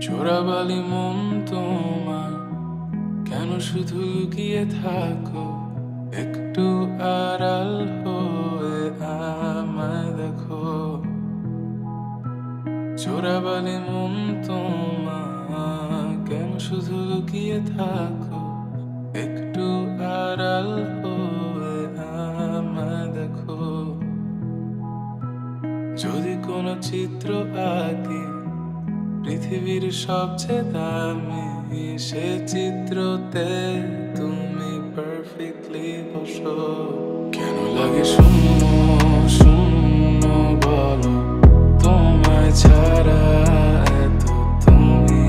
চোরাবালি মন তোমার, কেন শুধু লুকিয়ে থাকো? একটু আড়াল হয়ে আমায় দেখো। চোরাবালি মন তোমার, কেন শুধু লুকিয়ে থাকো? একটু আড়াল হয়ে আমায় দেখো। যদি কোনো চিত্র আঁকি পৃথিবীর সবচেয়ে দামি, সে চিত্রতে তুমি পারফেক্টলি বসো। কেন লাগে শূন্য শূন্য বলো, তোমায় ছাড়া এত তুমি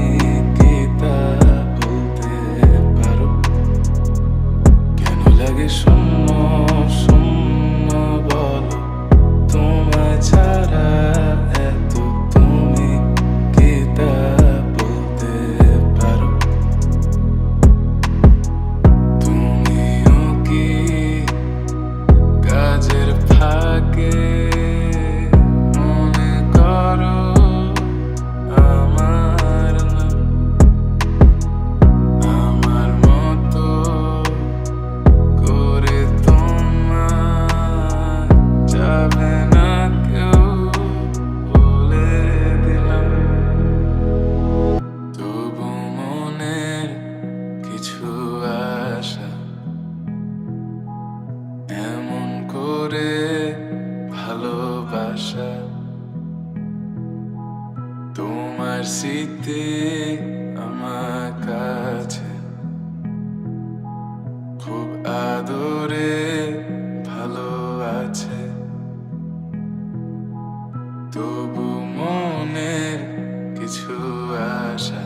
কি তা বলতে পারো? কেন লাগে শূন্য শূন্য বলো, তোমায় ছাড়া এত তুমি কি তা বলতে পারো? তুমিও কি কাজের ফাঁকে মনে করো আমার নাম? আমার মতো করে তোমার যাবে না কেউ, বলে দিলাম। তবু মনের কিছু আশা এমন করে ভালোবাসা, তোমার স্মৃতি আমার কাছে খুব আদরে ভালো আছে। তবু মনের কিছু আশা